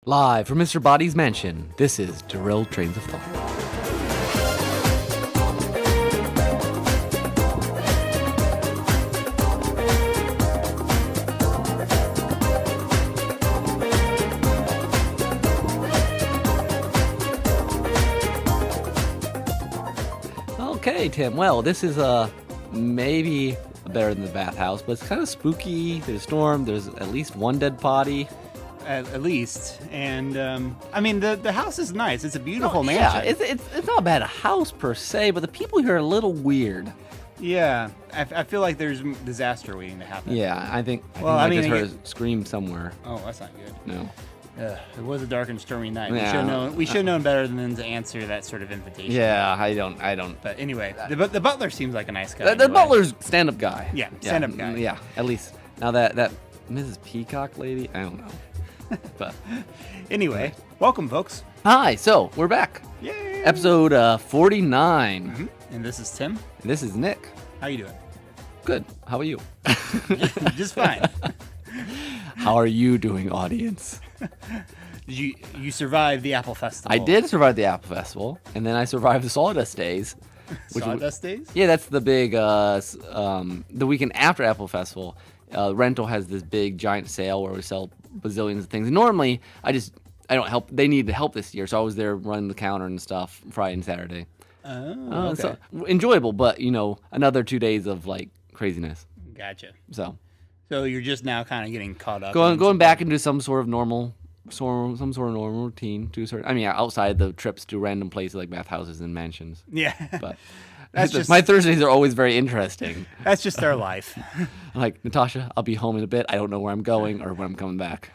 Live from Mr. Body's mansion, this is Derailed Trains of Thought. Okay, Tim. Well, this is maybe better than the bathhouse, but it's kind of spooky. There's a storm. There's at least one dead body. At least, and I mean the house is nice. It's a beautiful Yeah, mansion. it's not a bad house per se, but the people here are a little weird. Yeah, I feel like there's disaster waiting to happen. Yeah, I think I just heard a scream somewhere. Oh, that's not good. No. It was a dark and stormy night. Yeah. We should have known better than to answer that sort of invitation. Yeah, I don't. But anyway, the butler seems like a nice guy. The anyway. butler's stand-up guy. Yeah, stand-up guy. Yeah, at least. Now that Mrs. Peacock lady, I don't know. But anyway, welcome, folks. hi, so we're back. Yay! Episode 49. Mhm. And this is Tim. And this is Nick. How you doing? Good. How are you? Just fine. How are you doing, audience? Did you survived the Apple Festival? I did survive the Apple Festival, and then I survived the Sawdust Days. Sawdust Days? Yeah, that's the big, the weekend after Apple Festival. Rental has this big giant sale where we sell bazillions of things. And normally, I don't help. They needed help this year, so I was there running the counter and stuff Friday and Saturday. Oh, okay. So, enjoyable, but another 2 days of like craziness. Gotcha. So you're just now kind of getting caught up. going back into some sort of normal routine to a certain. I mean, outside the trips to random places like bathhouses and mansions. Yeah. But That's just my Thursdays are always very interesting. That's just our life. I'm like, Natasha, I'll be home in a bit. I don't know where I'm going or when I'm coming back.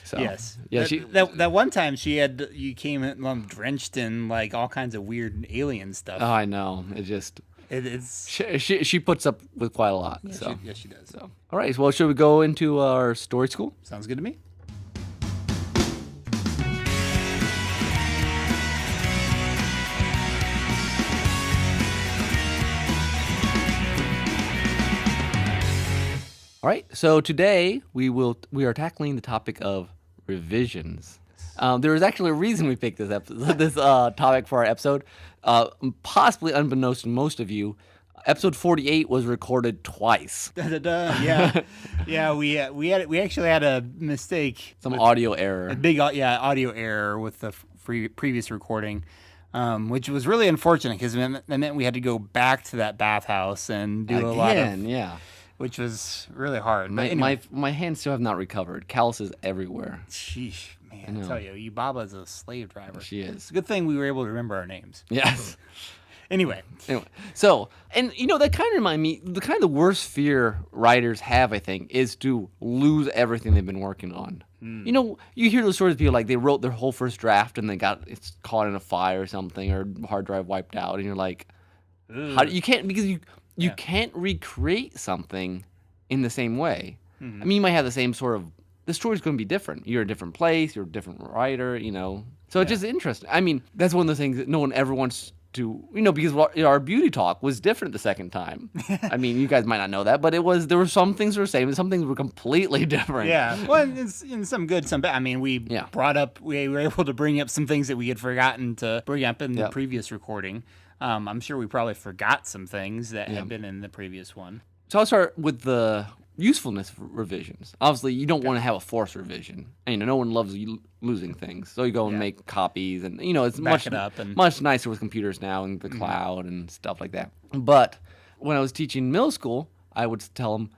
So, Yes. Yeah. That one time you came in drenched in like all kinds of weird alien stuff. Oh, I know. It just. It's She puts up with quite a lot. yes, So. she does. So. All right. Well, should we go into our story school? Sounds good to me. All right. So today we are tackling the topic of revisions. There is actually a reason we picked this topic for our episode. Possibly unbeknownst to most of you, episode 48 was recorded twice. Yeah, yeah. We actually had a mistake. Some audio error. A big audio error with the previous recording, which was really unfortunate because that meant we had to go back to that bathhouse and do a lot of. Yeah. Which was really hard. My hands still have not recovered. Calluses everywhere. Sheesh, man! I tell you, Baba's a slave driver. She is. It's a good thing we were able to remember our names. Yes. Anyway, so that kind of remind me. The kind of worst fear writers have, I think, is to lose everything they've been working on. You hear those stories of people like they wrote their whole first draft and it's caught in a fire or something, or hard drive wiped out, and you're like, you can't because you can't recreate something in the same way. Mm-hmm. I mean, you might have the same sort of. The story's going to be different. You're a different place. You're a different writer. So it's just interesting. I mean, that's one of the things that no one ever wants to. Because our beauty talk was different the second time. I mean, you guys might not know that, but it was. There were some things that were the same, and some things were completely different. Yeah. Well, it's in some good, some bad. I mean, we were able to bring up some things that we had forgotten to bring up in the previous recording. I'm sure we probably forgot some things that had been in the previous one. So I'll start with the usefulness of revisions. Obviously, you don't want to have a forced revision. No one loves losing things. So you go and make copies, and it's much nicer with computers now and the cloud and stuff like that. But when I was teaching middle school, I would tell them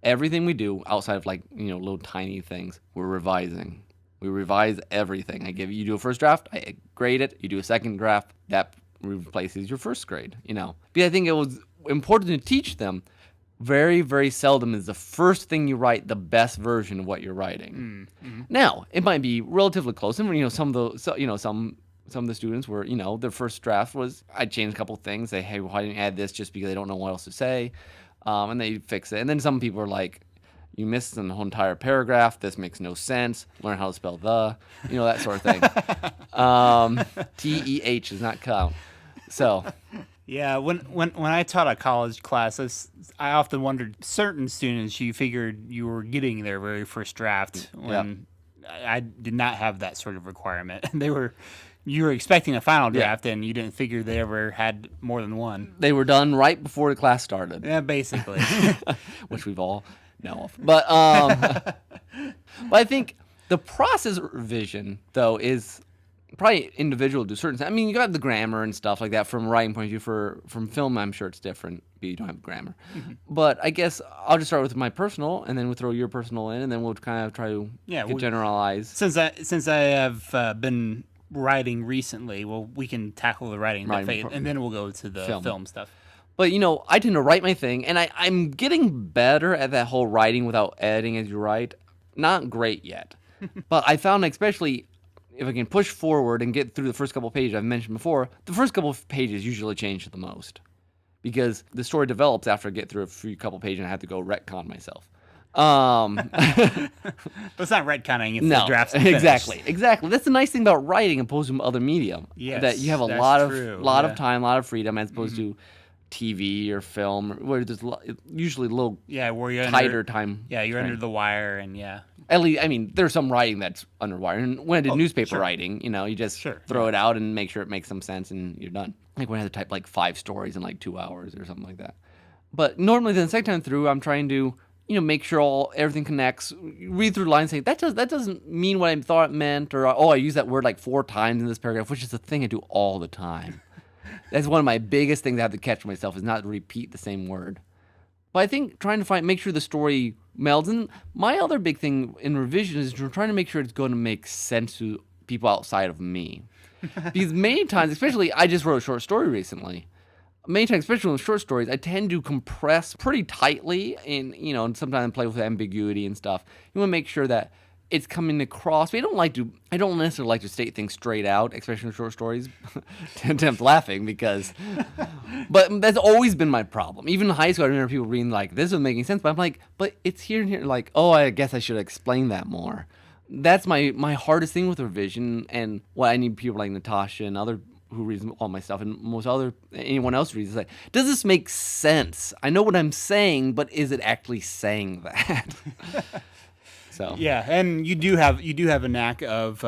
everything we do outside of little tiny things, we're revising. We revise everything. You do a first draft, I grade it. You do a second draft, that replaces your first grade, Because I think it was important to teach them very, very seldom is the first thing you write the best version of what you're writing. Mm-hmm. Now, it might be relatively close. And, some of the students were, their first draft was, I'd change a couple things, say, hey, why didn't you add this just because they don't know what else to say? And they fix it. And then some people are like, you missed an whole entire paragraph. This makes no sense. Learn how to spell the, that sort of thing. TEH does not count. So Yeah, when I taught a college class, I often wondered, certain students, you figured you were getting their very first draft when I did not have that sort of requirement. You were expecting a final draft, and you didn't figure they ever had more than one. They were done right before the class started. Yeah, basically. Which we've all know of. But I think the process of revision, though, is probably individual to certain. I mean, you got the grammar and stuff like that from writing point of view. From film, I'm sure it's different. You don't have grammar. Mm-hmm. But I guess I'll just start with my personal, and then we'll throw your personal in, and then we'll kind of try to generalize. Since I have been writing recently, well, we can tackle the writing and then we'll go to the film stuff. But, I tend to write my thing, and I'm getting better at that whole writing without editing as you write. Not great yet. But I found, especially if I can push forward and get through the first couple of pages I've mentioned before, the first couple of pages usually change the most. Because the story develops after I get through a few couple of pages and I have to go retcon myself. But it's not retconning if the draft's finished. Exactly. That's the nice thing about writing opposed to other medium. Yes, that you have a lot of time, a lot of freedom as opposed to TV or film, where there's usually a little tighter time. Yeah, you're under the wire, and At least, I mean, there's some writing that's under wire. And when I did newspaper writing, you just throw it out and make sure it makes some sense, and you're done. Like when I had to type 5 stories in 2 hours or something like that. But normally, the second time through, I'm trying to make sure everything connects. Read through the lines, saying that doesn't mean what I thought it meant, or I use that word 4 times in this paragraph, which is a thing I do all the time. That's one of my biggest things I have to catch myself is not to repeat the same word. But I think trying to make sure the story melds. And my other big thing in revision is trying to make sure it's going to make sense to people outside of me. Because many times, especially I just wrote a short story recently. Many times, especially with short stories, I tend to compress pretty tightly and sometimes play with ambiguity and stuff. You want to make sure that it's coming across. I don't necessarily like to state things straight out, especially in short stories. Tim's laughing but that's always been my problem. Even in high school, I remember people reading this isn't making sense, but I'm like, but it's here and here. I guess I should explain that more. That's my hardest thing with revision, and what I need people like Natasha and other who reads all my stuff, and anyone else reads it. Does this make sense? I know what I'm saying, but is it actually saying that? So yeah, and you do have a knack of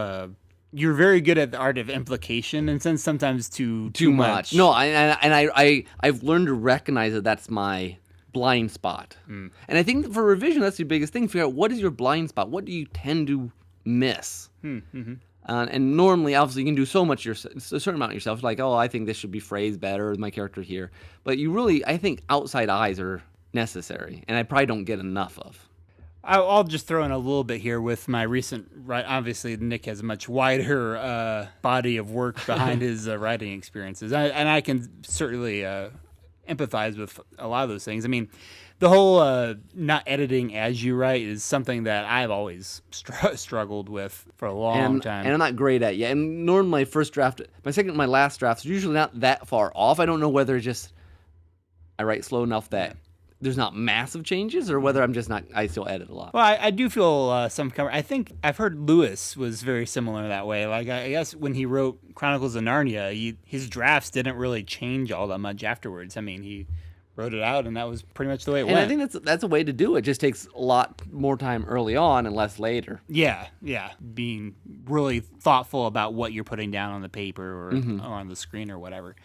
you're very good at the art of implication, and sometimes too much. No, I've learned to recognize that's my blind spot. And I think for revision, that's the biggest thing. Figure out what is your blind spot. What do you tend to miss? Mm-hmm. And normally, obviously, you can do so much a certain amount yourself. I think this should be phrased better with my character here. But I think outside eyes are necessary, and I probably don't get enough of. I'll just throw in a little bit here with my recent writing. Obviously, Nick has a much wider body of work behind his writing experiences, and I can certainly empathize with a lot of those things. I mean, the whole not editing as you write is something that I've always struggled with for a long time. And I'm not great at it yet. And normally my last draft is usually not that far off. I don't know whether I write slow enough that there's not massive changes, or whether I still edit a lot. Well, I do feel some cover. I think I've heard Lewis was very similar that way. I guess when he wrote Chronicles of Narnia, his drafts didn't really change all that much afterwards. I mean, he wrote it out, and that was pretty much the way it went. And I think that's a way to do it. It just takes a lot more time early on and less later. Yeah. Being really thoughtful about what you're putting down on the paper or on the screen or whatever.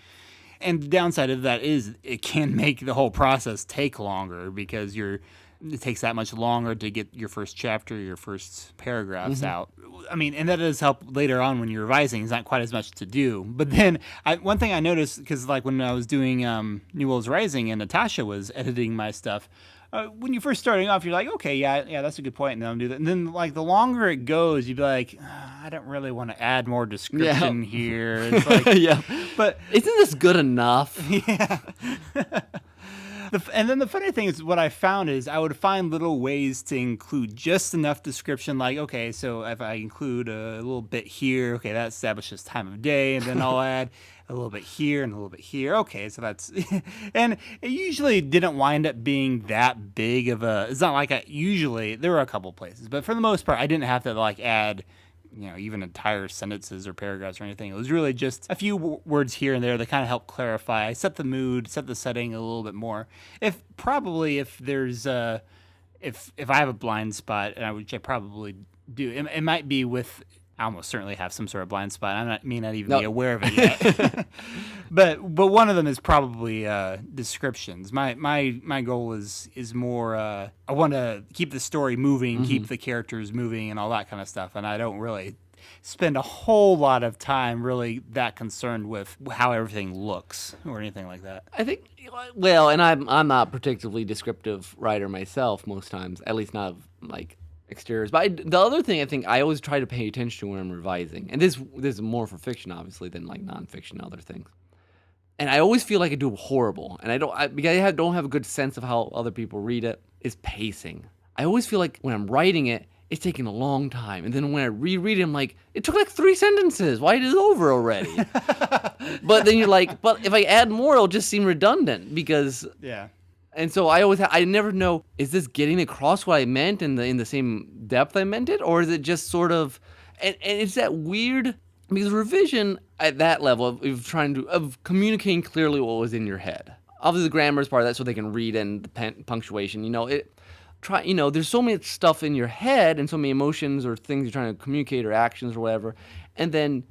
And the downside of that is it can make the whole process take longer because it takes that much longer to get your first chapter, your first paragraphs out. I mean, and that does help later on when you're revising. It's not quite as much to do. But then one thing I noticed, because when I was doing New Worlds Rising and Natasha was editing my stuff, when you're first starting off, you're like, okay, yeah, that's a good point, and then I'll do that. And then, the longer it goes, you'd be like, I don't really want to add more description here. It's but isn't this good enough? Yeah. And then the funny thing is, what I found is I would find little ways to include just enough description, okay, so if I include a little bit here, okay, that establishes time of day, and then I'll add a little bit here and a little bit here. Okay, so that's... And it usually didn't wind up being that big of a... It's not usually... There were a couple places, but for the most part, I didn't have to, add even entire sentences or paragraphs or anything. It was really just a few words here and there that kind of help clarify, set the mood, set the setting a little bit more. If there's if I have a blind spot, which I probably do, it might be with. I almost certainly have some sort of blind spot. I may not even be aware of it yet. but one of them is probably descriptions. My goal is more. I want to keep the story moving, keep the characters moving, and all that kind of stuff. And I don't really spend a whole lot of time really that concerned with how everything looks or anything like that. I think, and I'm not a particularly descriptive writer myself most times, at least not like exteriors. But the other thing I think I always try to pay attention to when I'm revising, and this is more for fiction obviously than like nonfiction, other things. And I always feel like I do horrible, and because I don't have a good sense of how other people read it, is pacing. I always feel like when I'm writing it, it's taking a long time, and then when I reread it, I'm like, it took like 3 sentences. Why is it over already? But then you're like, but if I add more, it'll just seem redundant because And so I never know, is this getting across what I meant in the same depth I meant it, or is it just sort of, and it's that weird, because revision at that level of communicating clearly what was in your head. Obviously the grammar is part of that, so they can read, and the punctuation, there's so much stuff in your head and so many emotions or things you're trying to communicate or actions or whatever, and then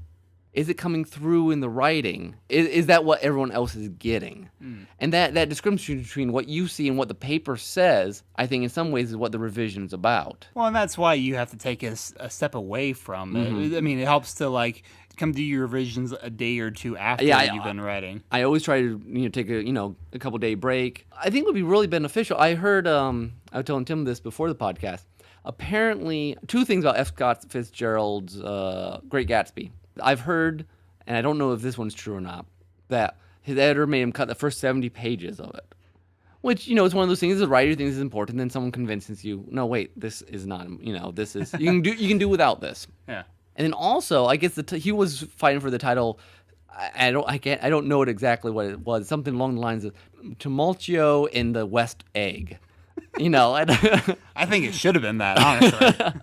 is it coming through in the writing? Is that what everyone else is getting? And that discrepancy between what you see and what the paper says, I think in some ways is what the revision is about. Well, and that's why you have to take a step away from it. I mean, it helps to like come do your revisions a day or two after you've been writing. I always try to take a couple day break. I think it would be really beneficial. I heard I was telling Tim this before the podcast. Apparently, 2 things about F. Scott Fitzgerald's Great Gatsby. I've heard, and I don't know if this one's true or not, that his editor made him cut the first 70 pages of it. Which, it's one of those things, as a writer thinks is important, then someone convinces you, no, wait, this is not, this is, you can do without this. Yeah. And then also, I guess he was fighting for the title, I don't know what it was, something along the lines of Tumultio in the West Egg. I think it should have been that, honestly.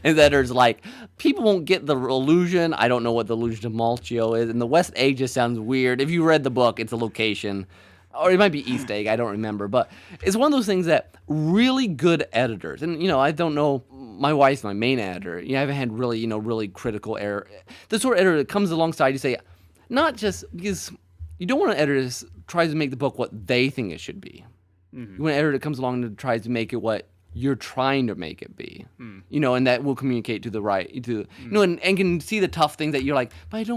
And that there's like, people won't get the illusion. I don't know what the illusion to Malchio is. And the West Egg just sounds weird. If you read the book, it's a location. Or it might be East Egg. I don't remember. But it's one of those things that really good editors, and, I don't know, my wife's my main editor. I haven't had really, really critical error. The sort of editor that comes alongside you say, not just because you don't want an editor that tries to make the book what they think it should be. Mm-hmm. You want an editor that comes along and tries to make it what you're trying to make it be, and that will communicate to the right, and can see the tough things that you're like, but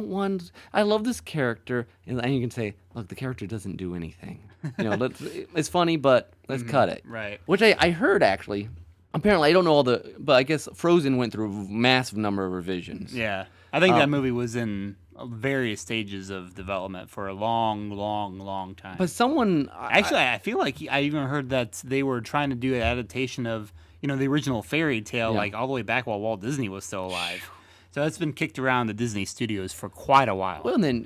I love this character, and you can say, look, the character doesn't do anything, it's funny, but let's cut it. Right. Which I heard actually, apparently I don't know but I guess Frozen went through a massive number of revisions. Yeah. I think that movie was in various stages of development for a long, long, long time. But someone... I feel like I even heard that they were trying to do an adaptation of, the original fairy tale, like all the way back while Walt Disney was still alive. So that's been kicked around the Disney studios for quite a while. Well, and then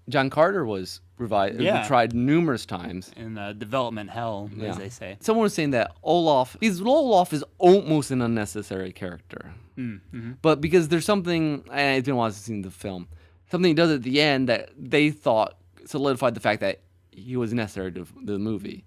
John Carter was tried numerous times. In development hell, as they say. Someone was saying that Olaf is almost an unnecessary character. Mm-hmm. But because there's something, and it's been a while since I've seen the film, something he does at the end that they thought solidified the fact that he was necessary to the movie.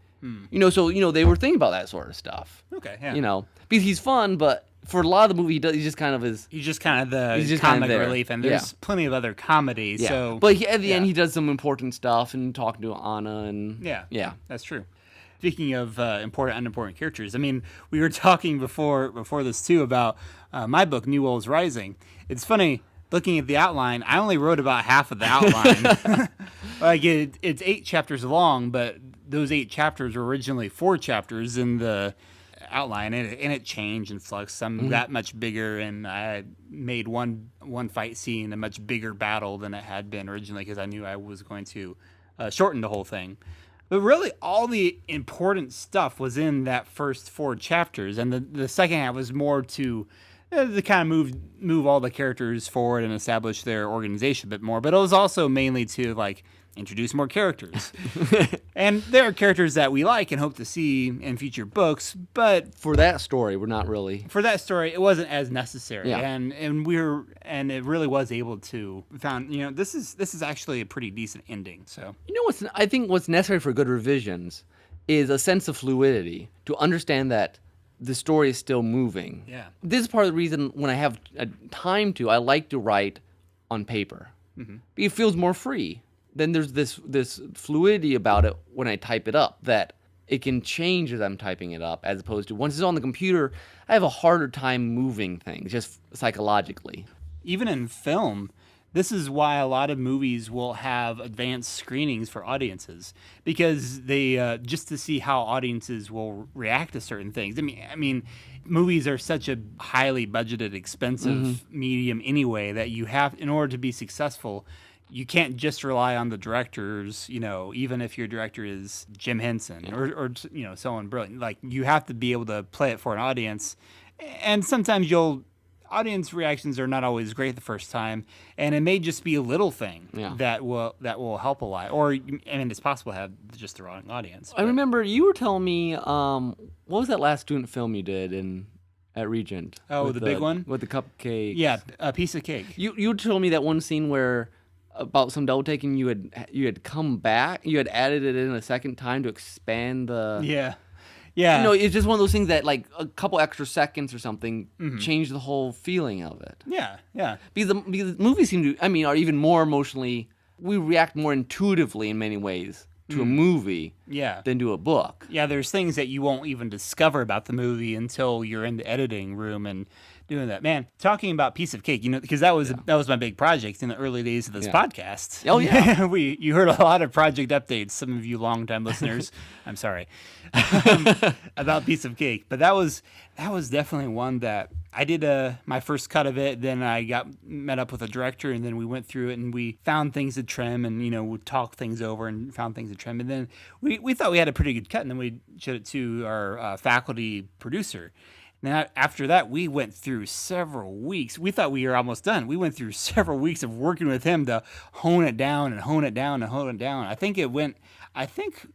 So they were thinking about that sort of stuff. Okay, yeah. Because he's fun, but for a lot of the movie, he's just kind of the comic relief, and there's plenty of other comedies. Yeah. So, but at the end, he does some important stuff and talking to Anna, and yeah, that's true. Speaking of important, unimportant characters, I mean, we were talking before this too about my book, New Worlds Rising. It's funny. Looking at the outline, I only wrote about half of the outline. It's 8 chapters long, but those 8 chapters were originally 4 chapters in the outline, and it changed and flexed. Some got much bigger, and I made one fight scene a much bigger battle than it had been originally because I knew I was going to shorten the whole thing. But really, all the important stuff was in that first 4 chapters, and the second half was more to kind of move all the characters forward and establish their organization a bit more. But it was also mainly to, like, introduce more characters. And there are characters that we like and hope to see in future books, but for that story, we're not really. For that story, it wasn't as necessary, yeah. and it really was able to found. This is actually a pretty decent ending. So I think what's necessary for good revisions is a sense of fluidity to understand that the story is still moving. Yeah, this is part of the reason when I have time to, I like to write on paper. Mm-hmm. It feels more free. Then there's this fluidity about it when I type it up, that it can change as I'm typing it up, as opposed to once it's on the computer, I have a harder time moving things, just psychologically. Even in film, this is why a lot of movies will have advanced screenings for audiences, because they just to see how audiences will react to certain things. I mean, movies are such a highly budgeted, expensive medium anyway, that you have, in order to be successful, you can't just rely on the directors, even if your director is Jim Henson or someone brilliant. Like, you have to be able to play it for an audience. And sometimes audience reactions are not always great the first time, and it may just be a little thing that will help a lot. Or, it's possible to have just the wrong audience. I remember you were telling me, what was that last student film you did at Regent? Oh, the big one? With the cupcakes. Yeah, A Piece of Cake. You told me that one scene where about some double taking, you had come back, you had added it in a second time to expand the... Yeah. It's just one of those things that, like, a couple extra seconds or something changed the whole feeling of it. Yeah. Because the movies seem to, are even more emotionally... We react more intuitively in many ways to a movie than to a book. Yeah, there's things that you won't even discover about the movie until you're in the editing room and doing that. Man, talking about Piece of Cake, because that was my big project in the early days of this podcast. Oh yeah, you heard a lot of project updates. Some of you longtime listeners, I'm sorry, about Piece of Cake. But that was definitely one that I did my first cut of it. Then I met up with a director, and then we went through it and we found things to trim, and we talked things over and found things to trim. And then we thought we had a pretty good cut, and then we showed it to our faculty producer. Now, after that, we went through several weeks. We thought we were almost done. We went through several weeks of working with him to hone it down and hone it down and hone it down. I think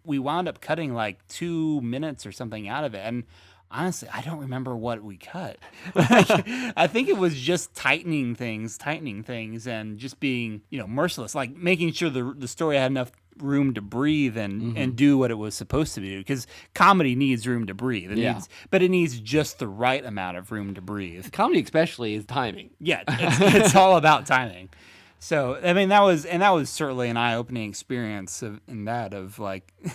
we wound up cutting like 2 minutes or something out of it. And honestly, I don't remember what we cut. I think it was just tightening things and just being, merciless, like making sure the story had enough room to breathe and do what it was supposed to do, because comedy needs room to breathe. But it needs just the right amount of room to breathe. Comedy especially is timing. Yeah, it's all about timing. So that was certainly an eye-opening experience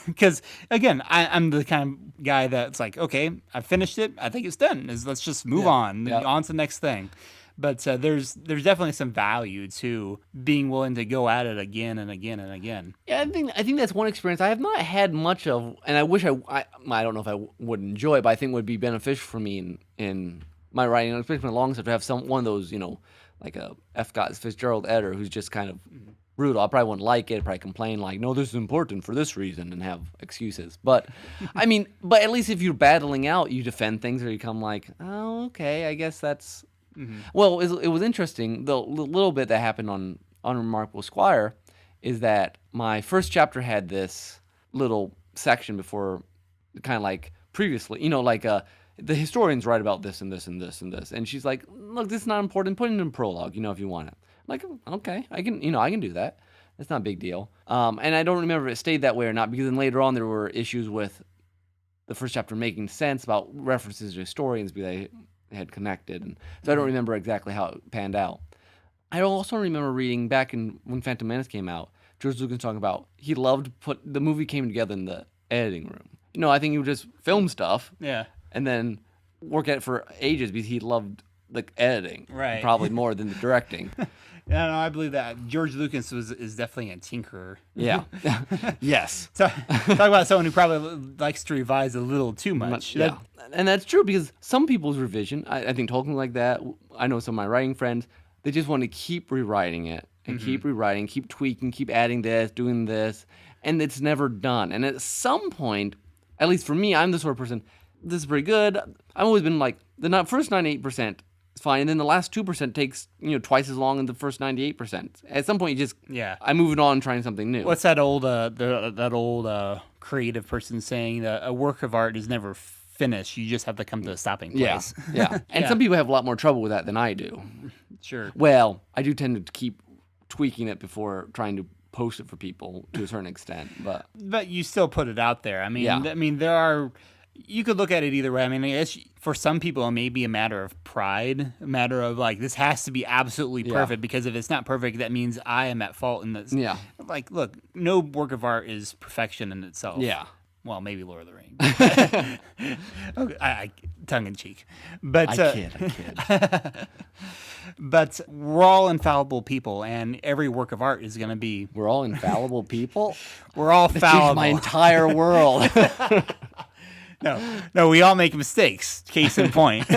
because again, I'm the kind of guy that's like, okay, I finished it, I think it's done. Let's just move on to the next thing. But there's definitely some value to being willing to go at it again and again and again. Yeah, I think that's one experience I have not had much of, and I wish I don't know if I would enjoy it, but I think would be beneficial for me in my writing, especially in long stuff, to have one of those, like a F. Scott Fitzgerald editor who's just kind of brutal. I probably wouldn't like it, probably complain like, no, this is important for this reason, and have excuses. But but at least if you're battling out, you defend things, or you come like, oh, okay, I guess that's... Well, it was interesting. The little bit that happened on Unremarkable Squire is that my first chapter had this little section before, kind of like previously, the historians write about this and this and this and this, and she's like, look, this is not important. Put it in prologue, if you want it. I'm like, okay, I can do that. It's not a big deal. And I don't remember if it stayed that way or not, because then later on there were issues with the first chapter making sense about references to historians, because they had connected, and so I don't remember exactly how it panned out. I also remember reading back when Phantom Menace came out, George Lucas talking about he loved the movie came together in the editing room. I think he would just film stuff, and then work at it for ages because he loved the editing, right? Probably more than the directing. Yeah, no, I believe that George Lucas is definitely a tinkerer. Yeah, yes. Talk about someone who probably likes to revise a little too much. Yeah, and that's true, because some people's revision, I think Tolkien like that. I know some of my writing friends, they just want to keep rewriting it and keep rewriting, keep tweaking, keep adding this, doing this, and it's never done. And at some point, at least for me, I'm the sort of person, this is pretty good. I've always been like, the first 98% it's fine. And then the last 2% takes, twice as long as the first 98%. At some point, you just, I'm moving on and trying something new. What's that old, creative person saying that a work of art is never finished. You just have to come to a stopping place. Yeah. And some people have a lot more trouble with that than I do. Sure. Well, I do tend to keep tweaking it before trying to post it for people to a certain extent, but you still put it out there. I mean, there are. You could look at it either way. I mean, I guess for some people it may be a matter of pride, a matter of like this has to be absolutely perfect because if it's not perfect, that means I am at fault. And that's like, look, no work of art is perfection in itself. Yeah. Well, maybe Lord of the Rings. Okay, I tongue in cheek, but I kid. But we're all infallible people, and every work of art is going to be. We're all infallible people. We're all fallible. My entire world. No, we all make mistakes. Case in point.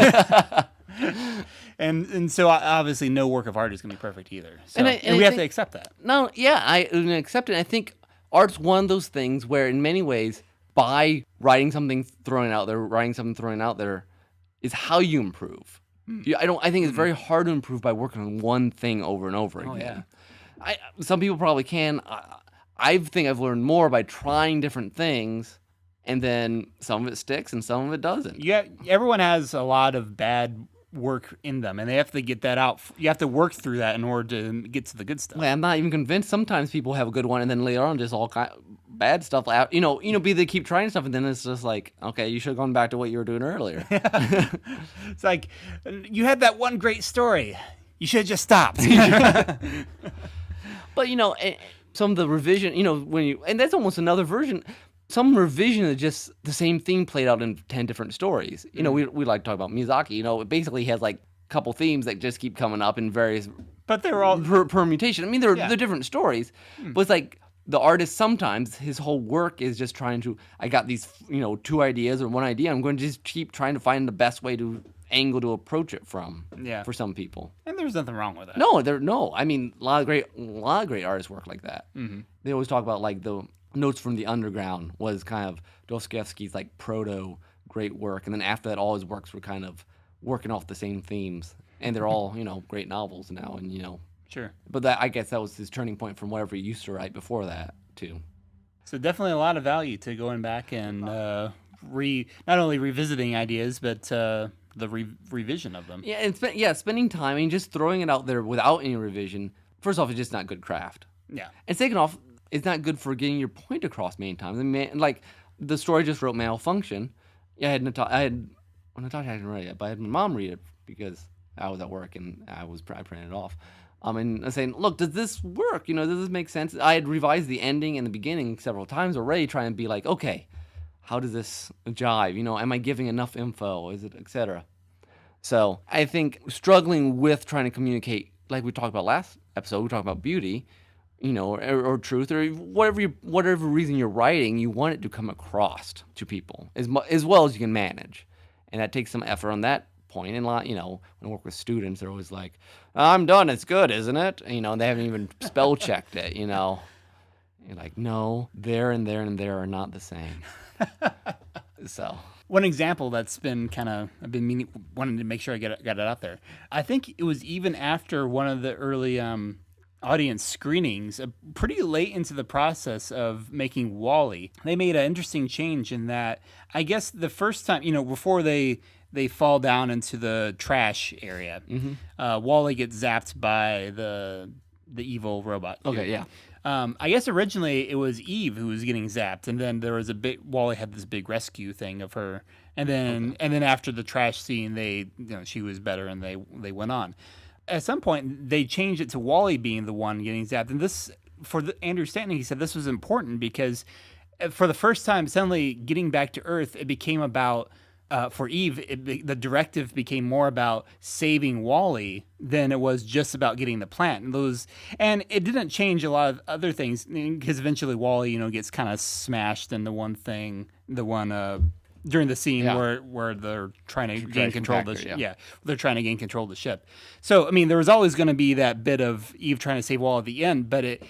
And so obviously no work of art is going to be perfect either. So, and we have to accept that. No, I accept it. I think art's one of those things where in many ways, by writing something, throwing it out there, is how you improve. I think it's very hard to improve by working on one thing over and over again. Yeah. Some people probably can. I think I've learned more by trying different things, and then some of it sticks and some of it doesn't. Yeah, everyone has a lot of bad work in them, and they have to get that out. You have to work through that in order to get to the good stuff. Well, I'm not even convinced. Sometimes people have a good one, and then later on, just all kind of bad stuff. They keep trying stuff, and then it's just like, okay, you should have gone back to what you were doing earlier. It's like you had that one great story. You should have just stopped. But some of the revision, and that's almost another version. Some revision is just the same theme played out in 10 different stories. We like to talk about Miyazaki. It basically has like a couple themes that just keep coming up in various. But they're all permutation. I mean, they're different stories, but it's like the artist sometimes his whole work is just trying to. I got these, 2 ideas or 1 idea. I'm going to just keep trying to find the best way to angle to approach it from. Yeah. For some people. And there's nothing wrong with that. No. I mean, a lot of great artists work like that. Mm-hmm. They always talk about like the Notes from the Underground was kind of Dostoevsky's like proto great work, and then after that, all his works were kind of working off the same themes, and they're all great novels now, and Sure. But I guess that was his turning point from whatever he used to write before that too. So definitely a lot of value to going back and not only revisiting ideas, but the revision of them. Yeah, and spending time and just throwing it out there without any revision. First off, it's just not good craft. Yeah. And second off, it's not good for getting your point across many times. I mean, like the story I just wrote, Malfunction. Yeah, Natasha hadn't read it yet, but I had my mom read it because I was at work and I printed it off. And saying, look, does this work? Does this make sense? I had revised the ending and the beginning several times already, trying to be like, okay, how does this jive? Am I giving enough info? Is it, etc. So I think struggling with trying to communicate, like we talked about last episode, we talked about beauty, or truth, or whatever reason you're writing, you want it to come across to people as well as you can manage, and that takes some effort on that point. And when I work with students, they're always like, "I'm done. It's good, isn't it?" They haven't even spell checked it. You're like, no, there and there and there are not the same. So. One example that's been I've been wanting to make sure I got it out there. I think it was even after one of the early audience screenings, pretty late into the process of making WALL-E, they made an interesting change in that. I guess the first time, before they fall down into the trash area, WALL-E gets zapped by the evil robot. Okay, yeah. I guess originally it was Eve who was getting zapped, and then there was WALL-E had this big rescue thing of her, and then after the trash scene, she was better, and they went on. At some point, they changed it to WALL-E being the one getting zapped, and this, for Andrew Stanton, he said this was important because for the first time, suddenly getting back to Earth, it became about. For Eve, the directive became more about saving WALL-E than it was just about getting the plant. And it didn't change a lot of other things because eventually WALL-E, gets kind of smashed in during the scene where they're trying to gain control of the ship. Yeah, they're trying to gain control of the ship. So I mean, there was always going to be that bit of Eve trying to save WALL-E at the end, but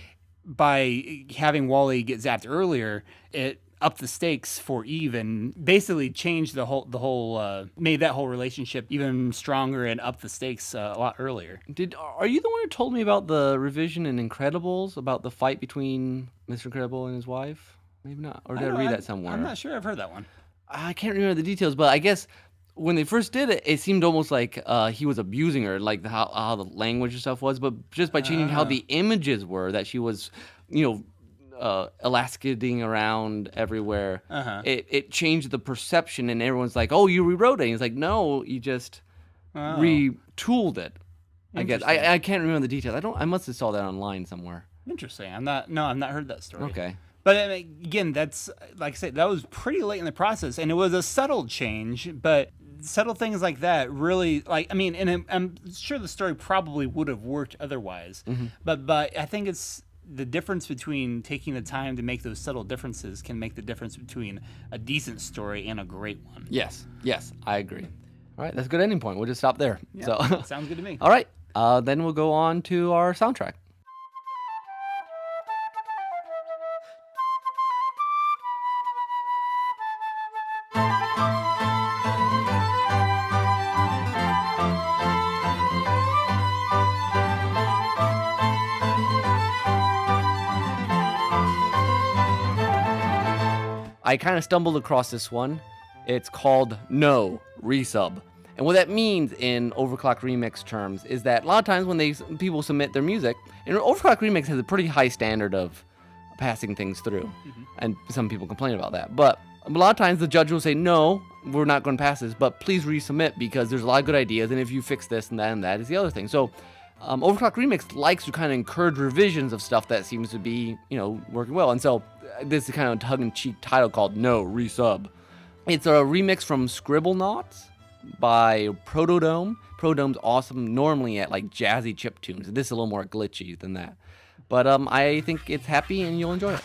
by having WALL-E get zapped earlier, it up the stakes for Eve and basically changed made that whole relationship even stronger and up the stakes a lot earlier. Are you the one who told me about the revision in Incredibles about the fight between Mr. Incredible and his wife? Maybe not. Or did I read that somewhere? I'm not sure I've heard that one. I can't remember the details, but I guess when they first did it, it seemed almost like he was abusing her, like how the language and stuff was. But just by changing how the images were, that she was, elasticating around everywhere, it changed the perception, and everyone's like, "Oh, you rewrote it." And he's like, "No, you just retooled it." I guess I can't remember the details. I must have saw that online somewhere. Interesting. I've not heard that story. Okay. But again, that's, like I said, that was pretty late in the process, and it was a subtle change, but subtle things like that really, and I'm sure the story probably would have worked otherwise, but I think it's the difference between taking the time to make those subtle differences can make the difference between a decent story and a great one. Yes, I agree. All right, that's a good ending point. We'll just stop there. Yeah, sounds good to me. All right, then we'll go on to our soundtrack. I kind of stumbled across this one. It's called No Resub. And what that means in Overclock Remix terms is that a lot of times when people submit their music, and Overclock Remix has a pretty high standard of passing things through. And some people complain about that. But a lot of times the judge will say, no, we're not going to pass this, but please resubmit because there's a lot of good ideas. And if you fix this and that is the other thing. So Overclock Remix likes to kind of encourage revisions of stuff that seems to be, working well. And so this is kind of a tongue-in-cheek title called No Resub. It's a remix from Scribblenauts by Protodome. Protodome's awesome, normally at like jazzy chip tunes. This is a little more glitchy than that. But I think it's happy and you'll enjoy it.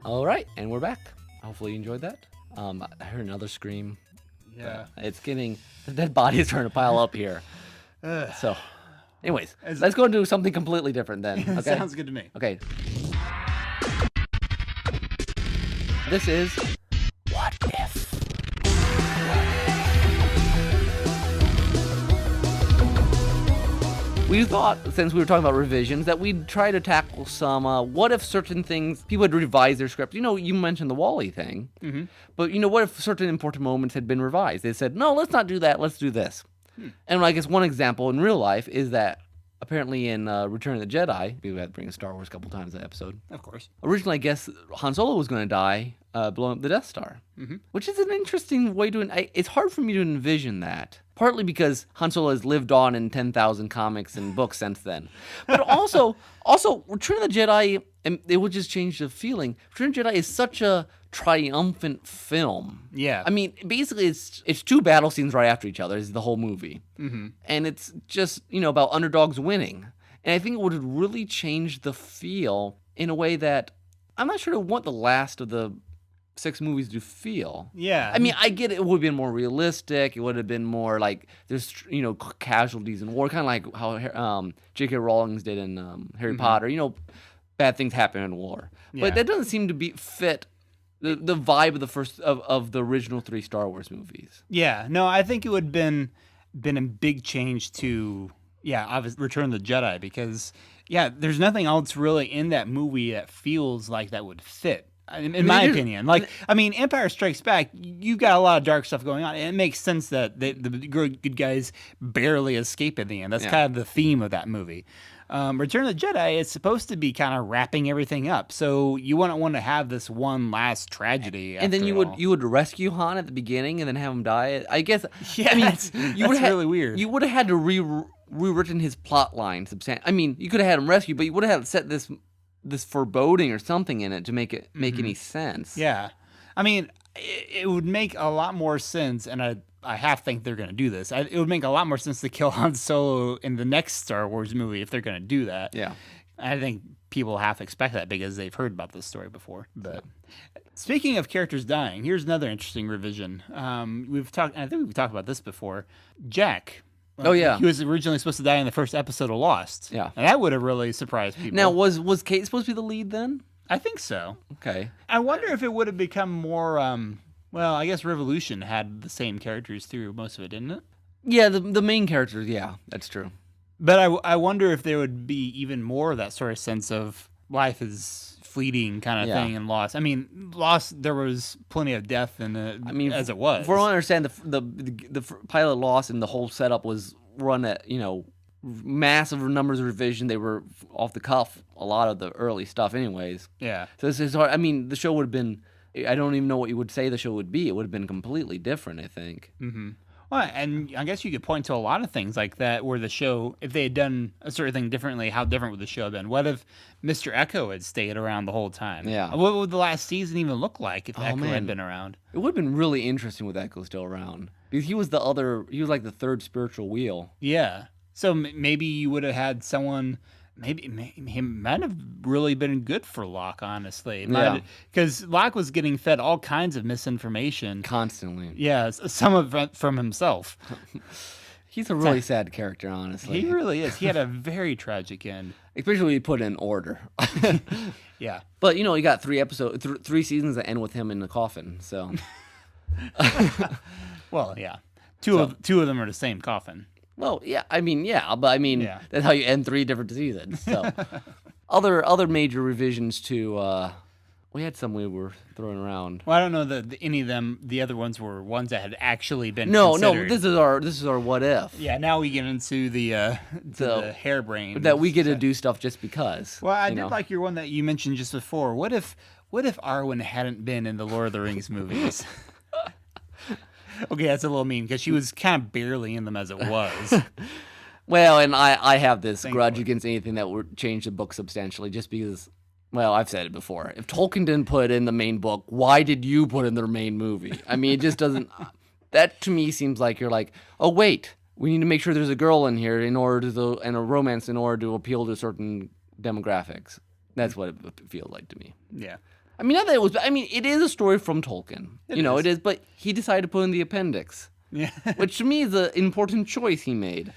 All right, and we're back. Hopefully you enjoyed that. I heard another scream. Yeah. It's getting... The dead body is starting to pile up here. So, anyways, let's go and do something completely different then. Okay? Sounds good to me. Okay. This is What If? We thought, since we were talking about revisions, that we'd try to tackle some, what if certain things, people had revised their script. You mentioned the Wall-E thing, but what if certain important moments had been revised? They said, no, let's not do that, let's do this. And I guess one example in real life is that apparently in Return of the Jedi, we had to bring Star Wars a couple times that episode. Of course. Originally, I guess Han Solo was going to die blowing up the Death Star, which is an interesting way to... It's hard for me to envision that, partly because Han Solo has lived on in 10,000 comics and books since then. But also Return of the Jedi, and it would just change the feeling. Return of the Jedi is such a triumphant film. Yeah. I mean, basically, it's two battle scenes right after each other is the whole movie. And it's just, about underdogs winning. And I think it would really change the feel in a way that I'm not sure I want the last of the 6 movies to feel. Yeah. I mean, I get it would have been more realistic. It would have been more like there's, casualties in war, kind of like how J.K. Rowling did in Harry Potter. Bad things happen in war. Yeah. But that doesn't seem to fit the vibe of the first of the original 3 Star Wars movies. Yeah. No, I think it would have been a big change to Return of the Jedi, because there's nothing else really in that movie that feels like that would fit. In my opinion, Empire Strikes Back, you got a lot of dark stuff going on, and it makes sense that the good guys barely escape at the end. That's kind of the theme of that movie. Return of the Jedi is supposed to be kind of wrapping everything up, so you wouldn't want to have this one last tragedy. And then you would rescue Han at the beginning and then have him die. I guess. Yeah, I mean, that's really weird. You would have had to rewritten his plot line substantially. I mean, you could have had him rescued, but you would have had to set this foreboding or something in it to make it make any sense. Yeah. I mean, it would make a lot more sense, and I half think they're going to do this. It would make a lot more sense to kill Han Solo in the next Star Wars movie if they're going to do that. Yeah. I think people half expect that because they've heard about this story before. But speaking of characters dying, here's another interesting revision. I think we've talked about this before. Jack. Oh, yeah. He was originally supposed to die in the first episode of Lost. Yeah. And that would have really surprised people. Now, was Kate supposed to be the lead then? I think so. Okay. I wonder if it would have become more, I guess Revolution had the same characters through most of it, didn't it? Yeah, the main characters, yeah, that's true. But I wonder if there would be even more of that sort of sense of life is fleeting kind of thing in Lost. I mean, Lost, there was plenty of death in it, as it was. For what I understand, the pilot Lost and the whole setup was run at, massive numbers of revision. They were off the cuff, a lot of the early stuff anyways. Yeah. So this is hard. I mean, the show would have been, I don't even know what you would say the show would be. It would have been completely different, I think. Mm-hmm. Well, and I guess you could point to a lot of things like that where the show, if they had done a certain thing differently, how different would the show have been? What if Mr. Echo had stayed around the whole time? Yeah. What would the last season even look like if Echo had been around? It would have been really interesting with Echo still around. Because he was like the third spiritual wheel. Yeah. So maybe you would have had someone... Maybe he might have really been good for Locke, honestly. Because Locke was getting fed all kinds of misinformation. Constantly. Yeah, some of it from himself. He's a really sad character, honestly. He really is. He had a very tragic end. Especially when you put it in order. Yeah. But, you got 3 seasons that end with him in the coffin, so... Well, yeah. Two of them are the same coffin. Well, yeah, that's how you end 3 different seasons. So, other major revisions to, we had some we were throwing around. Well, I don't know that any of them. The other ones were ones that had actually been. No, considered. this is our what if. Yeah, now we get into the harebrained that we get to do stuff just because. Well, I did like your one that you mentioned just before. What if Arwen hadn't been in the Lord of the Rings movies? Okay, that's a little mean because she was kind of barely in them as it was. Well, and I have this grudge against anything that would change the book substantially just because, well, I've said it before. If Tolkien didn't put in the main book, why did you put in the main movie? I mean, it just doesn't... That to me seems like you're like, oh, wait, we need to make sure there's a girl in here and a romance in order to appeal to certain demographics. That's what it feels like to me. Yeah. I mean, not that it was. I mean, it is a story from Tolkien. It is, but he decided to put in the appendix. Yeah. Which to me is an important choice he made.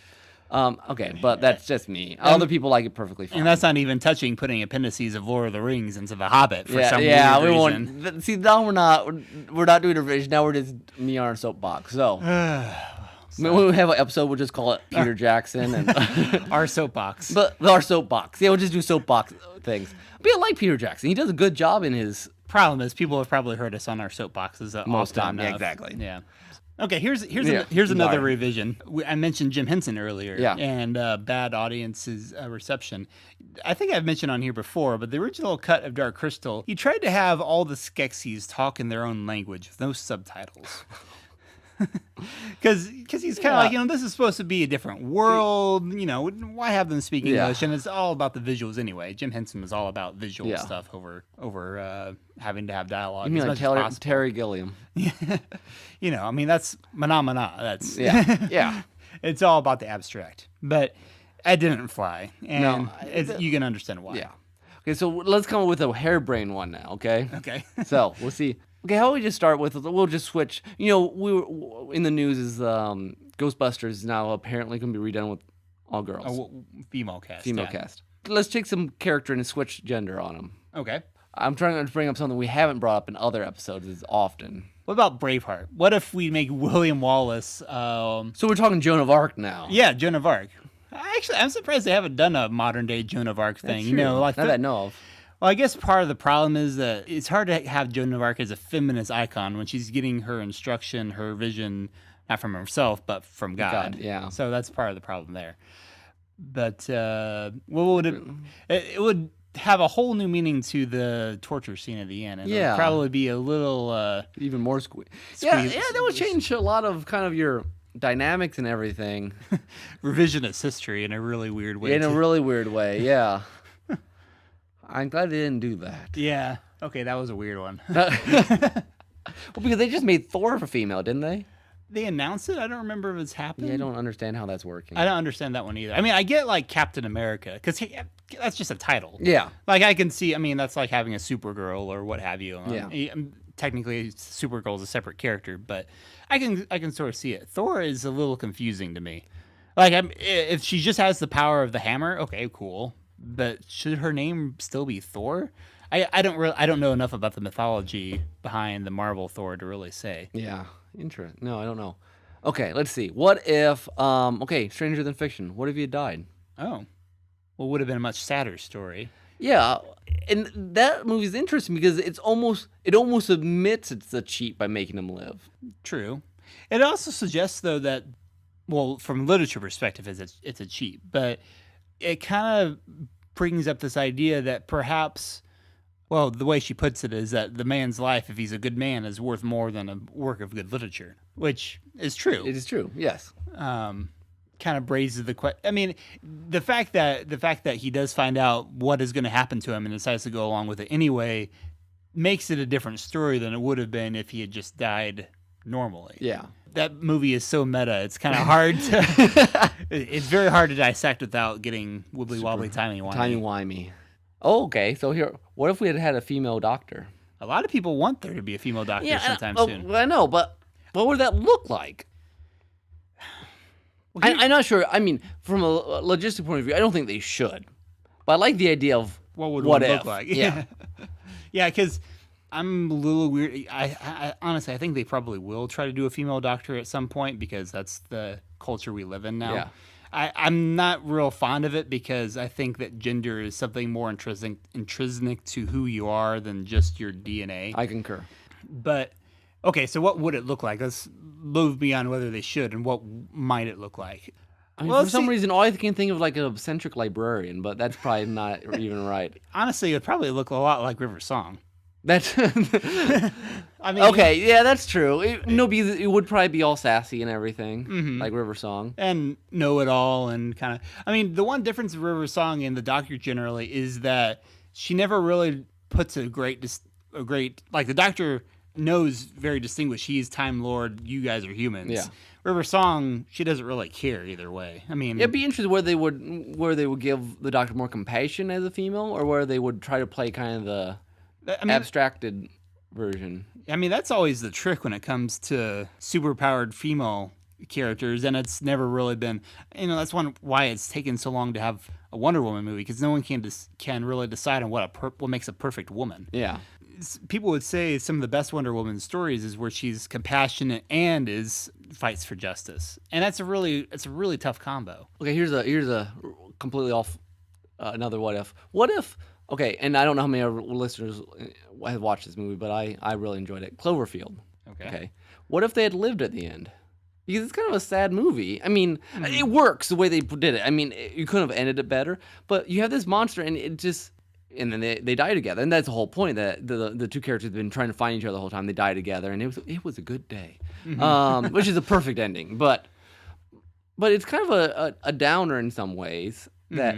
Okay, but that's just me. Other people like it perfectly fine. And that's not even touching putting appendices of Lord of the Rings into The Hobbit for some weird reason. Won't. See, now we're not doing a revision. Now we're just me on our soapbox. So when we have an episode, we'll just call it Peter Jackson and our soapbox. But our soapbox. Yeah, we'll just do soapbox things. But I like Peter Jackson. He does a good job in his. Problem is, people have probably heard us on our soapboxes most time. Yeah, exactly. Yeah. Okay, here's another revision. I mentioned Jim Henson earlier, and bad audience's reception. I think I've mentioned on here before, but the original cut of Dark Crystal, he tried to have all the Skeksis talk in their own language with no subtitles. Because he's kind of like, this is supposed to be a different world, why have them speak English? And it's all about the visuals anyway. Jim Henson was all about visual stuff over having to have dialogue. You mean like Terry Gilliam? That's mana. That's yeah. It's all about the abstract, but it didn't fly, and you can understand why. Yeah. Okay, so let's come up with a harebrained one now. Okay. Okay. So we'll see. Okay, how about we just start with? We'll just switch. We were in the news is Ghostbusters is now apparently going to be redone with all girls. Female cast. Female cast. Let's take some character and switch gender on them. Okay. I'm trying to bring up something we haven't brought up in other episodes as often. What about Braveheart? What if we make William Wallace? So we're talking Joan of Arc now. Yeah, Joan of Arc. Actually, I'm surprised they haven't done a modern day Joan of Arc thing. Not that I know of. Well, I guess part of the problem is that it's hard to have Joan of Arc as a feminist icon when she's getting her instruction, her vision, not from herself, but from God. Yeah. So that's part of the problem there. But what would it would have a whole new meaning to the torture scene at the end. And it would probably be a little even more Yeah, that would change a lot of kind of your dynamics and everything. Revisionist history in a really weird way. A really weird way, yeah. I'm glad they didn't do that. Yeah. Okay, that was a weird one. Well, because they just made Thor for female, didn't they? They announced it? I don't remember if it's happened. Yeah, I don't understand how that's working. I don't understand that one either. I mean, I get like Captain America, because that's just a title. Yeah. Like I can see, that's like having a Supergirl or what have you. Yeah. Technically, Supergirl is a separate character, but I can sort of see it. Thor is a little confusing to me. Like, if she just has the power of the hammer, okay, cool. But should her name still be Thor? I don't know enough about the mythology behind the Marvel Thor to really say. Yeah, interesting. No, I don't know. Okay, let's see. What if Stranger Than Fiction? What if you died? Oh, well, would have been a much sadder story. Yeah, and that movie is interesting because it almost admits it's a cheat by making him live. True. It also suggests though that, well, from literature perspective, it's a cheat, but it kind of brings up this idea that perhaps, well, the way she puts it is that the man's life, if he's a good man, is worth more than a work of good literature, which is true. It is true, yes. Kind of raises the question. I mean, the fact that he does find out what is going to happen to him and decides to go along with it anyway makes it a different story than it would have been if he had just died normally. Yeah. That movie is so meta. It's kind of hard to. It's very hard to dissect without getting wibbly wobbly, timey wimey. Oh, okay. So here, what if we had a female doctor? A lot of people want there to be a female doctor sometime soon. I know, but what would that look like? Well, I'm not sure. I mean, from a logistic point of view, I don't think they should. But I like the idea of what would one look like. Yeah, yeah, because I'm a little weird. I honestly, I think they probably will try to do a female doctor at some point because that's the culture we live in now. Yeah. I'm not real fond of it because I think that gender is something more intrinsic to who you are than just your DNA. I concur. But, okay, so what would it look like? Let's move beyond whether they should and what might it look like. I mean, for some reason, all I can think of like an eccentric librarian, but that's probably not even right. Honestly, it would probably look a lot like River Song. That's I mean, okay, yeah, that's true. It would probably be all sassy and everything, like River Song, and know-it-all, and kind of. I mean, the one difference of River Song and the Doctor generally is that she never really puts a great like the Doctor knows very distinguished. He's Time Lord. You guys are humans. Yeah. River Song, she doesn't really care either way. I mean, it'd be interesting where they would give the Doctor more compassion as a female, or where they would try to play kind of the abstracted version. I mean, that's always the trick when it comes to superpowered female characters, and it's never really been, that's why it's taken so long to have a Wonder Woman movie, because no one can really decide on what makes a perfect woman. Yeah. People would say some of the best Wonder Woman stories is where she's compassionate and fights for justice, and it's a really tough combo. Okay, here's a completely off another what if. What if? Okay, and I don't know how many of our listeners have watched this movie, but I really enjoyed it. Cloverfield. Okay. What if they had lived at the end? Because it's kind of a sad movie. I mean, it works the way they did it. I mean, you couldn't have ended it better. But you have this monster, and it just, and then they die together, and that's the whole point. That the two characters have been trying to find each other the whole time. They die together, and it was a good day, which is a perfect ending. But it's kind of a downer in some ways that.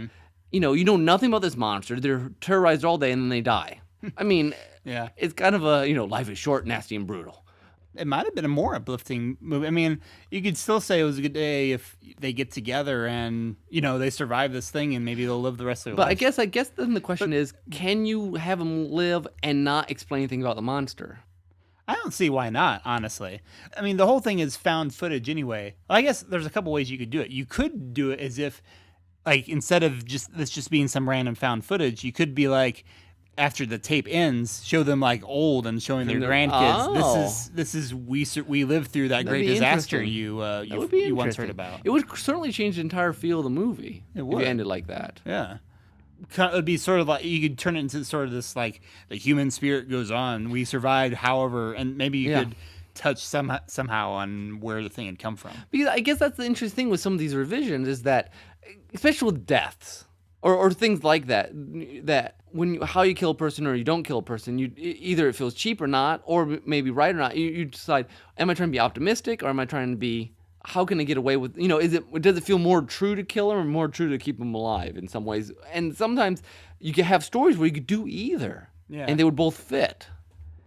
You know nothing about this monster. They're terrorized all day and then they die. I mean, yeah, it's kind of life is short, nasty, and brutal. It might have been a more uplifting movie. I mean, you could still say it was a good day if they get together and, they survive this thing and maybe they'll live the rest of their lives. But I guess then the question is, can you have them live and not explain anything about the monster? I don't see why not, honestly. I mean, the whole thing is found footage anyway. I guess there's a couple ways you could do it. You could do it as if, instead of this just being some random found footage, you could be like, after the tape ends, show them old and showing their grandkids. Oh. This is we lived through that great disaster you once heard about. It would certainly change the entire feel of the movie. It would. If you ended like that. Yeah. It would be sort of like, you could turn it into sort of this, the human spirit goes on. We survived, however, and maybe you could touch somehow on where the thing had come from. Because I guess that's the interesting thing with some of these revisions is that, especially with deaths or things like that how you kill a person or you don't kill a person, either it feels cheap or not, or maybe right or not. You decide, am I trying to be optimistic or am I trying to be, how can I get away with, does it feel more true to kill him or more true to keep him alive in some ways? And sometimes you can have stories where you could do either, and they would both fit.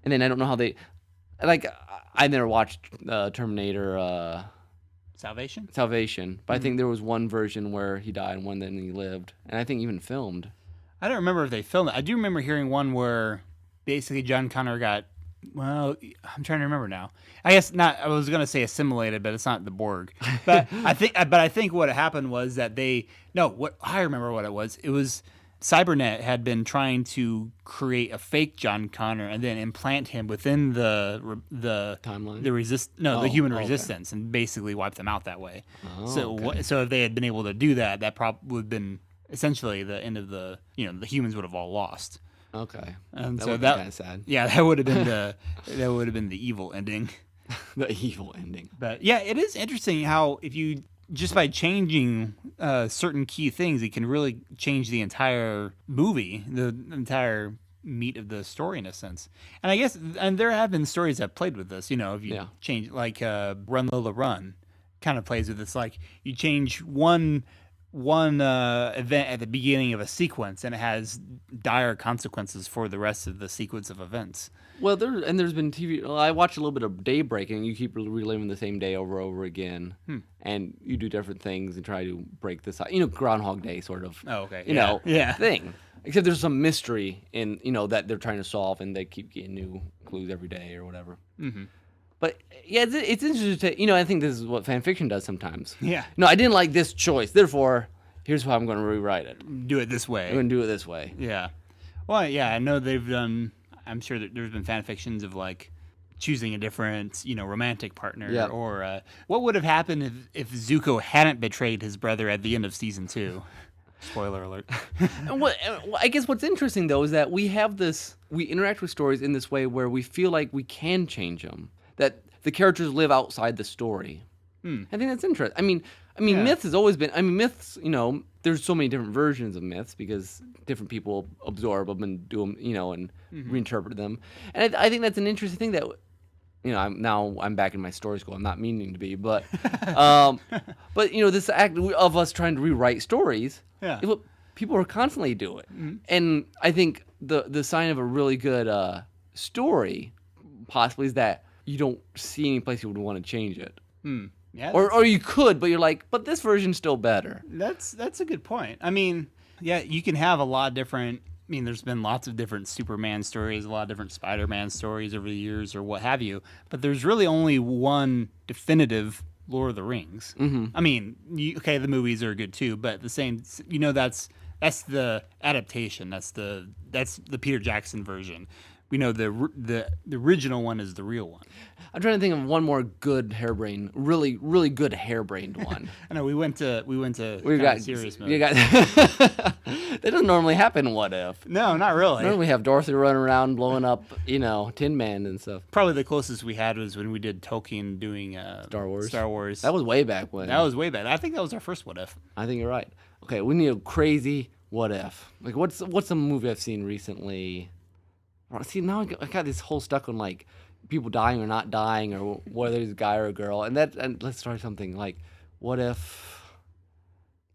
And then I don't know how they, I never watched Terminator Salvation, but I think there was one version where he died and one then he lived, and I think even filmed. I don't remember if they filmed it. I do remember hearing one where basically John Connor got, well, I'm trying to remember now. I guess not. I was gonna say assimilated, but it's not the Borg. But I think what happened was that I remember what it was. It was Cybernet had been trying to create a fake John Connor and then implant him within the timeline, the human resistance, and basically wipe them out that way. So if they had been able to do that, that probably would have been essentially the end of the humans would have all lost. Okay, and that would be kind of sad. Yeah, that would have been the evil ending. The evil ending. But yeah, it is interesting how if you just by changing certain key things, it can really change the entire movie, the entire meat of the story in a sense. And I guess, and there have been stories that played with this, if you change, Run Lola Run kind of plays with this, you change one event at the beginning of a sequence and it has dire consequences for the rest of the sequence of events. Well, there's been TV. I watched a little bit of Daybreak, and you keep reliving the same day over and over again, and you do different things and try to break this. Groundhog Day sort of. Oh, okay. Thing. Except there's some mystery in that they're trying to solve, and they keep getting new clues every day or whatever. Mm-hmm. But yeah, it's interesting to I think this is what fan fiction does sometimes. Yeah. No, I didn't like this choice, therefore here's how I'm going to rewrite it. Do it this way. I'm going to do it this way. Yeah. Well, yeah, I know they've done. I'm sure that there's been fan fictions of choosing a different, romantic partner, or what would have happened if Zuko hadn't betrayed his brother at the end of season 2. Spoiler alert. And I guess what's interesting though is that we interact with stories in this way where we feel like we can change them, that the characters live outside the story. I think that's interesting. I mean, myths has always been. Myths. There's so many different versions of myths because different people absorb them and do them, and reinterpret them. And I think that's an interesting thing that, I'm back in my story school. I'm not meaning to be, but, this act of us trying to rewrite stories is what people are constantly doing. Mm-hmm. And I think the sign of a really good story possibly is that you don't see any place you would want to change it. Yeah, or you could, but you're like, but this version's still better. That's a good point. You can have a lot of different mean, there's been lots of different Superman stories, a lot of different Spider-Man stories over the years, or what have you. But there's really only one definitive Lord of the Rings. Mm-hmm. I mean, the movies are good too, but the same, that's the adaptation. That's the Peter Jackson version. We know the original one is the real one. I'm trying to think of one more good harebrained, really, really good harebrained one. I know we went to serious mode. That doesn't normally happen in What If. No, not really. Normally we have Dorothy running around blowing up, Tin Man and stuff. Probably the closest we had was when we did Tolkien doing Star Wars. That was way back when. That was way back. I think that was our first What If. I think you're right. Okay, we need a crazy What If. Like what's a movie I've seen recently? See, now I got this whole stuck on like people dying or not dying, or whether it's a guy or a girl. And let's try something like, what if?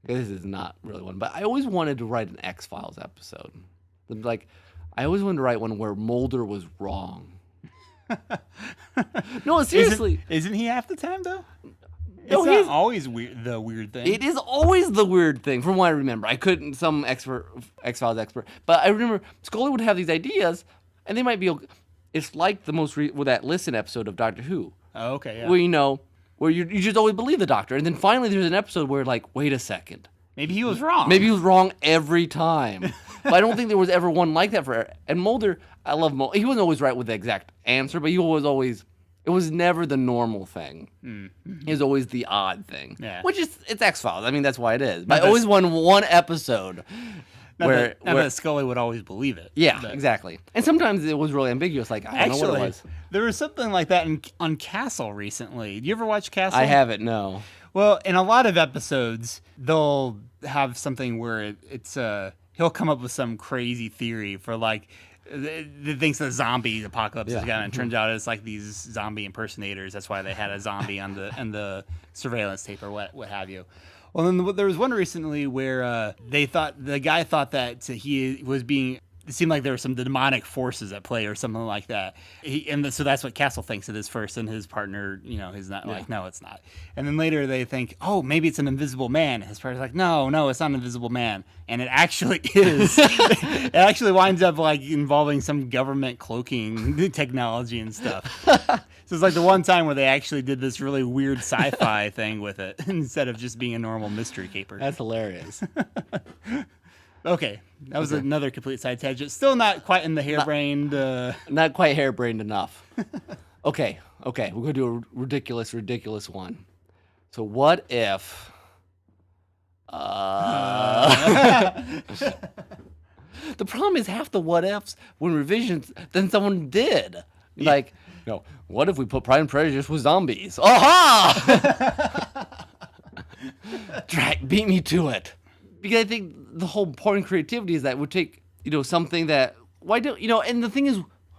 This is not really one, but I always wanted to write an X-Files episode. Like, I always wanted to write one where Mulder was wrong. No, seriously, isn't he half the time though? It's not always the weird thing. It is always the weird thing, from what I remember. I couldn't, some X-Files expert, but I remember Scully would have these ideas. And they might be. It's like the most that Listen episode of Doctor Who. Oh, okay, yeah. Where you just always believe the Doctor, and then finally there's an episode where like, wait a second, maybe he was wrong. Maybe he was wrong every time. But I don't think there was ever one like that for. And Mulder, I love Mulder. He wasn't always right with the exact answer, but he was always. It was never the normal thing. Mm-hmm. It was always the odd thing. Yeah. Which is it's X-Files. I mean that's why it is. But I always won one episode. Not that Scully would always believe it. Yeah, exactly. And sometimes it was really ambiguous. Like, I don't know what it was. There was something like that on Castle recently. Do you ever watch Castle? I haven't, no. Well, in a lot of episodes, they'll have something where he'll come up with some crazy theory for like, that thinks the zombie apocalypse is gonna, and turns out it's like these zombie impersonators. That's why they had a zombie on the surveillance tape or what have you. Well, then there was one recently where the guy thought that he was being. It seemed like there were some demonic forces at play or something like that. So that's what Castle thinks it is first, and his partner, is not like, no, it's not. And then later they think, oh, maybe it's an invisible man. His partner's like, no, it's not an invisible man. And it actually is. It actually winds up like involving some government cloaking technology and stuff. So it's like the one time where they actually did this really weird sci-fi thing with it instead of just being a normal mystery caper. That's hilarious. Okay, that was another complete side tangent. Still not quite in the harebrained. Not quite harebrained enough. Okay, we're going to do a ridiculous one. So what if... The problem is half the what ifs when revisions, then someone did. Yeah. Like, what if we put Pride and Prejudice with zombies? Aha! Beat me to it. Because I think the whole point of creativity is that it would take, something that, and the thing is,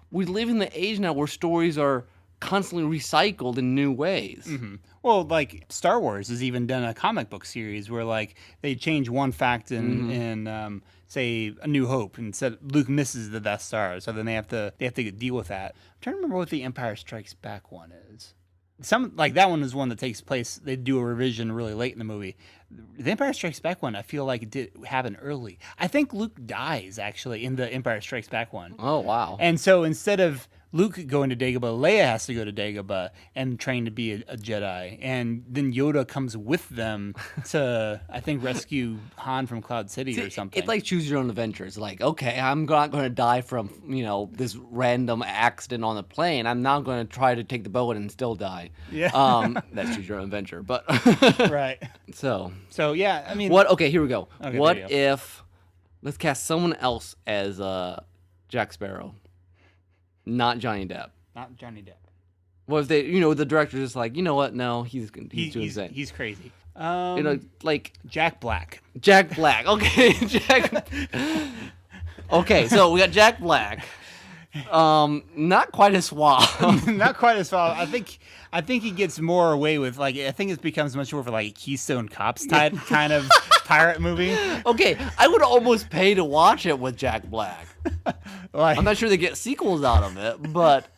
we live in the age now where stories are constantly recycled in new ways. Mm-hmm. Well, like Star Wars has even done a comic book series where like they change one fact in say A New Hope and said Luke misses the Death Star, so then they have to deal with that. I'm trying to remember what the Empire Strikes Back one is. Some like that one is one that takes place. They do a revision really late in the movie. The Empire Strikes Back one, I feel like it did happen early. I think Luke dies actually in the Empire Strikes Back one. Oh wow! And so instead of Luke going to Dagobah, Leia has to go to Dagobah and train to be a Jedi. And then Yoda comes with them to, I think, rescue Han from Cloud City or something. It's like choose your own adventure. It's like, okay, I'm not going to die from, this random accident on the plane. I'm not going to try to take the boat and still die. Yeah. That's choose your own adventure. But right. So yeah, I mean. Okay, here we go. Okay, what if, let's cast someone else as Jack Sparrow? Not Johnny Depp. Not Johnny Depp. Well, if they, the director's just like, you know what? No, he's doing that. He's crazy. Like Jack Black. Jack Black. Okay, Okay, so we got Jack Black. Not quite as suave. Not quite as suave. I think he gets more away with I think it becomes much more of like a Keystone Cops type kind of pirate movie. Okay, I would almost pay to watch it with Jack Black. I'm not sure they get sequels out of it, but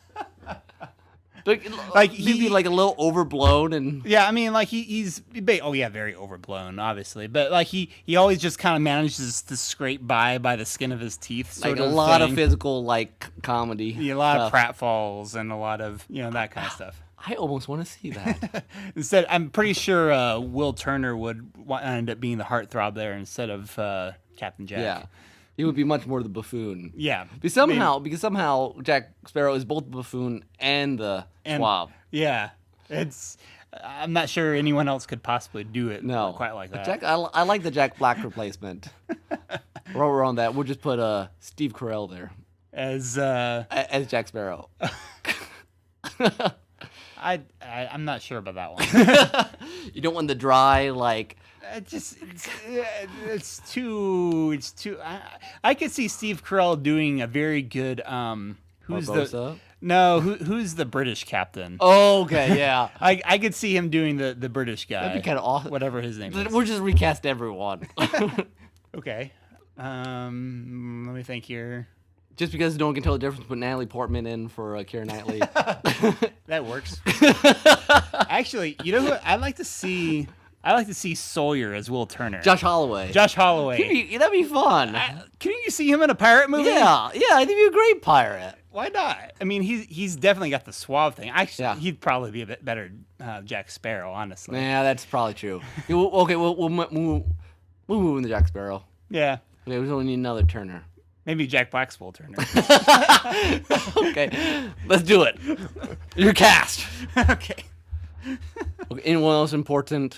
Like he'd be like a little overblown and yeah, I mean, like he's very overblown, obviously, but like he always just kind of manages to scrape by the skin of his teeth, sort like of a lot thing. Of physical like comedy, a lot of pratfalls and a lot of that kind of stuff. I almost want to see that. Instead, I'm pretty sure Will Turner would end up being the heartthrob there instead of Captain Jack. Yeah. He would be much more the buffoon. Yeah. Because somehow Jack Sparrow is both the buffoon and the suave. Yeah. I'm not sure anyone else could possibly do it quite like that. I like the Jack Black replacement. While we're on that, we'll just put Steve Carell there. As Jack Sparrow. I'm not sure about that one. You don't want the dry, like... It's too. I could see Steve Carell doing a very good. Who's Barbosa? Who's the British captain? Oh, okay, yeah. I could see him doing the British guy. That'd be kind of awesome. Whatever his name is. We'll just recast everyone. Okay. Let me think here. Just because no one can tell the difference, put Natalie Portman in for Keira Knightley. That works. Actually, you know what? I'd like to see Sawyer as Will Turner. Josh Holloway. That'd be fun. Can you see him in a pirate movie? Yeah, I think he'd be a great pirate. Why not? I mean, he's definitely got the suave thing. Actually, he'd probably be a bit better Jack Sparrow, honestly. Yeah, that's probably true. Okay, we'll move into Jack Sparrow. Yeah. Okay, we only need another Turner. Maybe Jack Black's Will Turner. Okay, let's do it. You're cast. Okay. Anyone else important?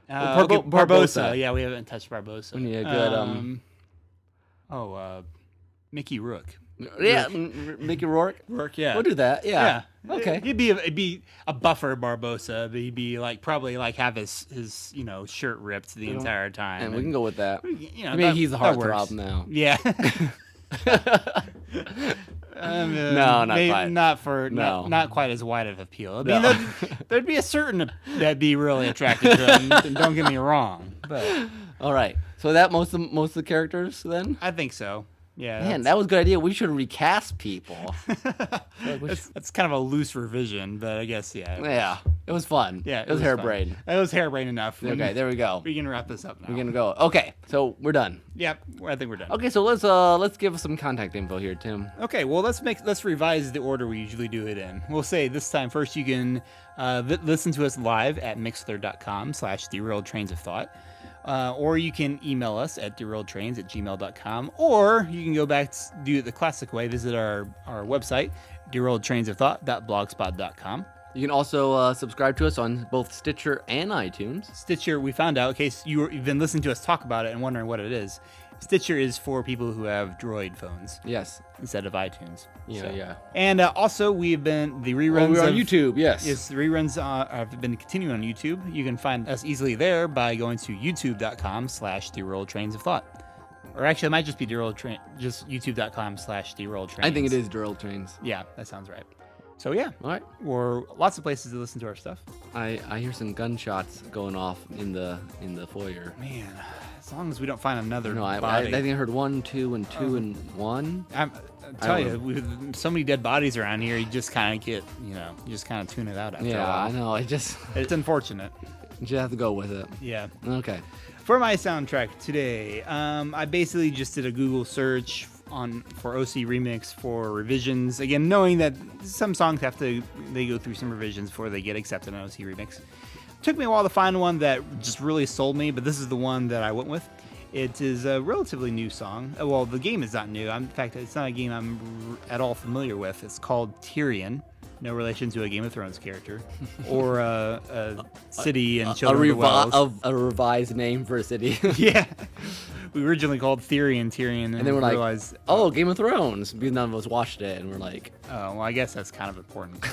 Barbosa. Yeah, we haven't touched Barbosa. We need a good Mickey Rourke. Yeah, Mickey Rourke. Rourke, yeah. We'll do that. Yeah. Okay. It'd be a buffer Barbosa, but he'd be like probably like have his shirt ripped the entire time. And we can go with that. Maybe he's the heartthrob now. Yeah. Not quite as wide of appeal. I mean, there'd be a certain that'd be really attractive to him. Don't get me wrong. But all right, so that most of the characters then. I think so. Yeah, man, that was a good idea. We should recast people. That's kind of a loose revision, but I guess Yeah, it was fun. Yeah, it was harebrained. It was harebrained enough. Okay, there we go. We can wrap this up now. We're gonna go. Okay, so we're done. Yep, I think we're done. Okay, so let's give us some contact info here, Tim. Okay, well let's revise the order we usually do it in. We'll say this time first you can listen to us live at mixler.com/Derailed Trains of Thought. Or you can email us at derailedtrains@gmail.com, or you can go back to do it the classic way, visit our website, derailedtrainsofthought.blogspot.com. You can also subscribe to us on both Stitcher and iTunes. Stitcher, we found out, in case you've been listening to us talk about it and wondering what it is, Stitcher is for people who have Droid phones. Yes. Instead of iTunes. Yeah. And also, we've been the reruns. We're on YouTube. Yes. Yes, the reruns have been continuing on YouTube. You can find us easily there by going to youtube.com/Derailed Trains of Thought. Or actually, it might just be just youtube.com/Derailed Trains. I think it is Derailed Trains. Yeah, that sounds right. So yeah, all right. We're lots of places to listen to our stuff. I hear some gunshots going off in the foyer. Man, as long as we don't find another body. I think I heard 1, 2, and 2 and 1. I tell you, with so many dead bodies around here, you just kind of get, you just kind of tune it out after a while. I know. It's unfortunate. You just have to go with it. Yeah. Okay. For my soundtrack today, I basically just did a Google search for OC Remix for revisions. Again, knowing that some songs they go through some revisions before they get accepted on OC Remix. Took me a while to find one that just really sold me, but this is the one that I went with. It is a relatively new song. Well, the game is not new. In fact, it's not a game I'm at all familiar with. It's called Tyrion. No relation to a Game of Thrones character or a city in Children of the Wells. A revised name for a city. Yeah. We originally called Tyrion, and then we're realized, like, Game of Thrones, because none of us watched it, and we're like... Oh, well, I guess that's kind of important.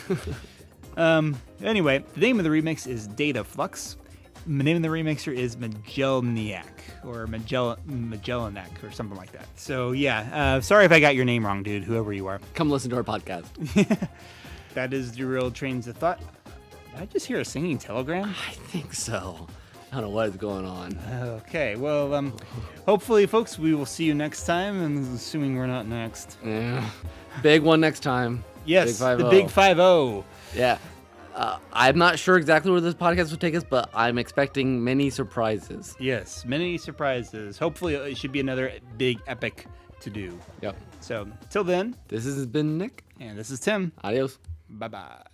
Anyway, the name of the remix is Data Flux. The name of the remixer is Magellaniak, or Magellaniak, or something like that. So, yeah, sorry if I got your name wrong, dude, whoever you are. Come listen to our podcast. That is Derailed Trains of Thought. Did I just hear a singing telegram? I think so. I don't know what is going on. Okay, well, hopefully, folks, we will see you next time, and assuming we're not next. Yeah. Big one next time. Yes, the Big 5-0. Yeah. I'm not sure exactly where this podcast will take us, but I'm expecting many surprises. Yes, many surprises. Hopefully, it should be another big epic to do. Yep. So, till then, this has been Nick. And this is Tim. Adios. Bye-bye.